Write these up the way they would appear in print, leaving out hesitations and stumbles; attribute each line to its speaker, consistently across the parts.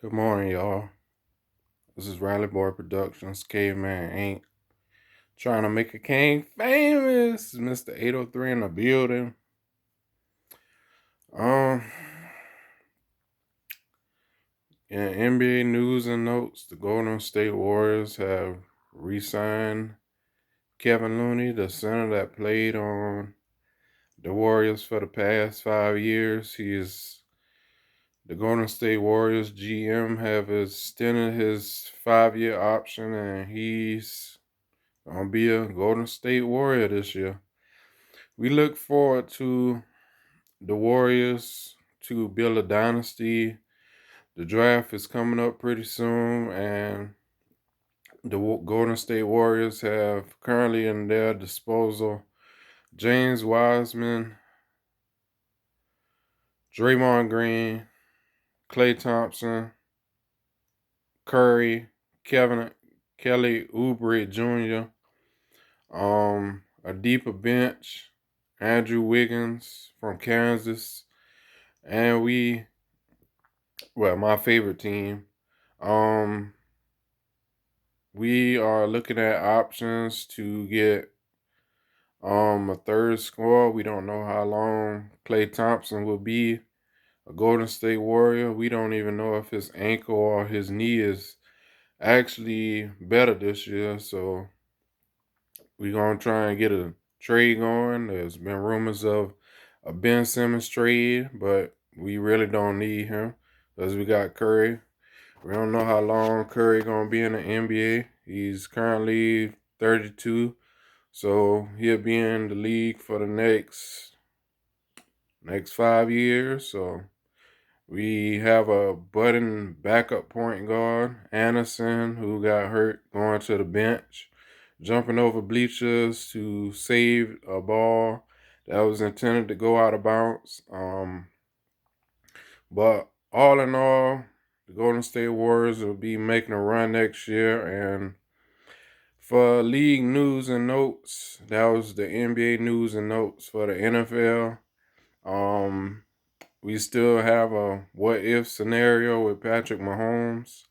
Speaker 1: Good morning, y'all. This is Riley Boy Productions, Caveman Inc. Trying to make a king famous. This is Mr. 803 in the building. Um, in NBA news and notes, the Golden State Warriors have re-signed Kevin Looney, the center that played on the Warriors for the past 5 years. The Golden State Warriors GM have extended his 5-year option, and he's gonna be a Golden State Warrior this year. We look forward to the Warriors to build a dynasty. The draft is coming up pretty soon, and the Golden State Warriors have currently in their disposal James Wiseman, Draymond Green, Klay Thompson, Curry, Kelly Oubre Jr., a deeper bench, Andrew Wiggins from Kansas, and my favorite team. We are looking at options to get a third scorer. We don't know how long Klay Thompson will be a Golden State Warrior. We don't even know if his ankle or his knee is actually better this year. So we're gonna try and get a trade going. There's been rumors of a Ben Simmons trade, but we really don't need him because we got Curry. We don't know how long Curry gonna be in the NBA. He's currently 32, so he'll be in the league for the next 5 years. So we have a budding backup point guard, Anderson, who got hurt going to the bench, jumping over bleachers to save a ball that was intended to go out of bounds. But all in all, the Golden State Warriors will be making a run next year. And for league news and notes, that was the NBA news and notes. For the NFL, we still have a what if scenario with Patrick Mahomes.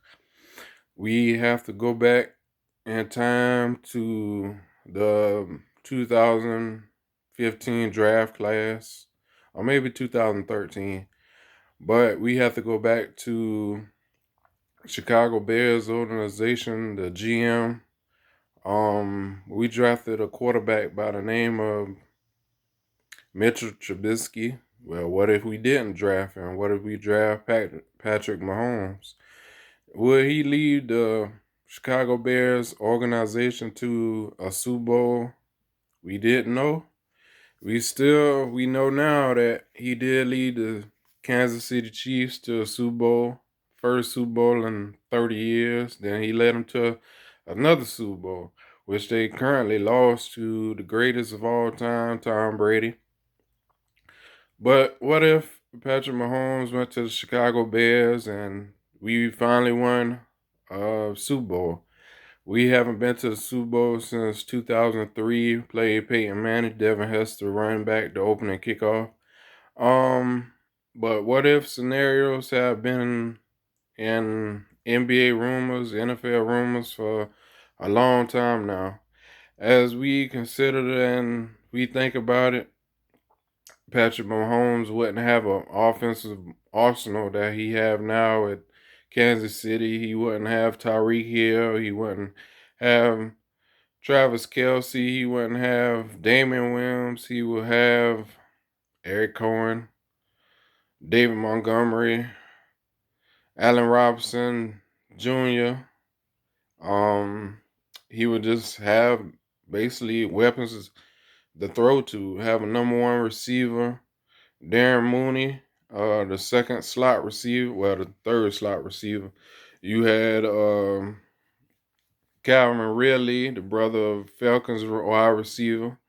Speaker 1: We have to go back in time to the 2015 draft class, or maybe 2013. But we have to go back to Chicago Bears organization, the GM. We drafted a quarterback by the name of Mitchell Trubisky. Well, what if we didn't draft him? What if we draft Patrick Mahomes? Would he lead the Chicago Bears organization to a Super Bowl? We didn't know. We know now that he did lead the Kansas City Chiefs to a Super Bowl, first Super Bowl in 30 years. Then he led them to another Super Bowl, which they currently lost to the greatest of all time, Tom Brady. But what if Patrick Mahomes went to the Chicago Bears and we finally won a Super Bowl? We haven't been to the Super Bowl since 2003. Played Peyton Manning, Devin Hester, running back, the opening kickoff. But what if scenarios have been in NBA rumors, NFL rumors for a long time now? As we consider it and we think about it, Patrick Mahomes wouldn't have an offensive arsenal that he have now at Kansas City. He wouldn't have Tyreek Hill. He wouldn't have Travis Kelce. He wouldn't have Damian Williams. He would have Eric Cohen, David Montgomery, Allen Robinson Jr. He would just have basically weapons to throw to. Have a number one receiver, Darren Mooney, the second slot receiver, well, the third slot receiver. You had Calvin Ridley, the brother of Falcons wide receiver.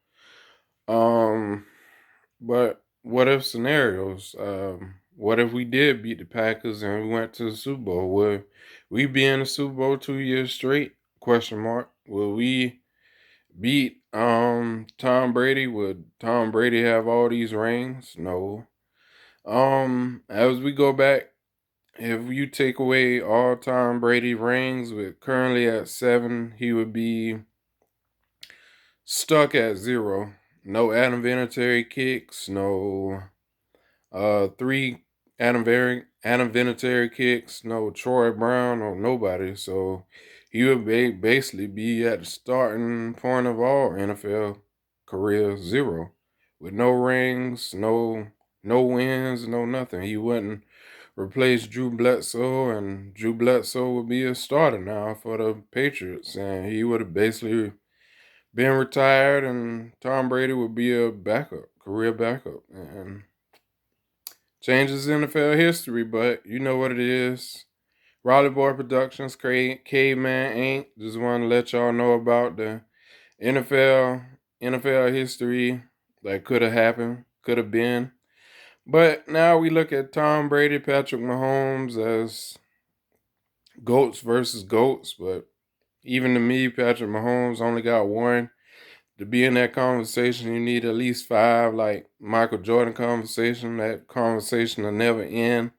Speaker 1: But what if scenarios? What if we did beat the Packers and we went to the Super Bowl? Would we be in the Super Bowl 2 years straight? Question mark. Will we beat Tom Brady? Would Tom Brady have all these rings? No. As we go back If you take away all Tom Brady rings, with currently at 7, he would be stuck at 0. No Adam Vinatieri kicks, no 3 Adam Vinatieri kicks, no Troy Brown, or nobody. So he would basically be at the starting point of all NFL careers, 0, with no rings, no wins, no nothing. He wouldn't replace Drew Bledsoe, and Drew Bledsoe would be a starter now for the Patriots, and he would have basically been retired, and Tom Brady would be a backup, career backup, and changes NFL history. But you know what it is. Raleigh Boy Productions, Caveman Inc. Just want to let y'all know about the NFL history that could have happened, could have been. But now we look at Tom Brady, Patrick Mahomes as GOATs versus GOATs. But even to me, Patrick Mahomes only got one. To be in that conversation, you need at least 5, like Michael Jordan conversation. That conversation will never end.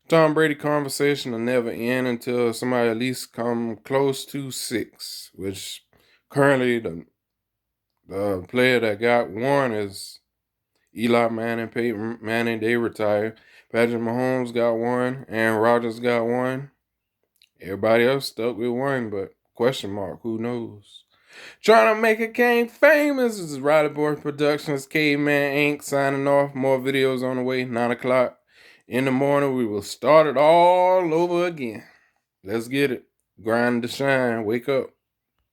Speaker 1: Tom Brady conversation will never end until somebody at least come close to 6, which currently the player that got one is Eli Manning, Peyton Manning. They retired. Patrick Mahomes got one. Aaron Rodgers got one. Everybody else stuck with one, but question mark, who knows? Trying to make a king famous. This is Raleigh Boy Productions, Caveman Inc. signing off. More videos on the way. 9 o'clock in the morning. We will start it all over again. Let's get it. Grind to shine. Wake up.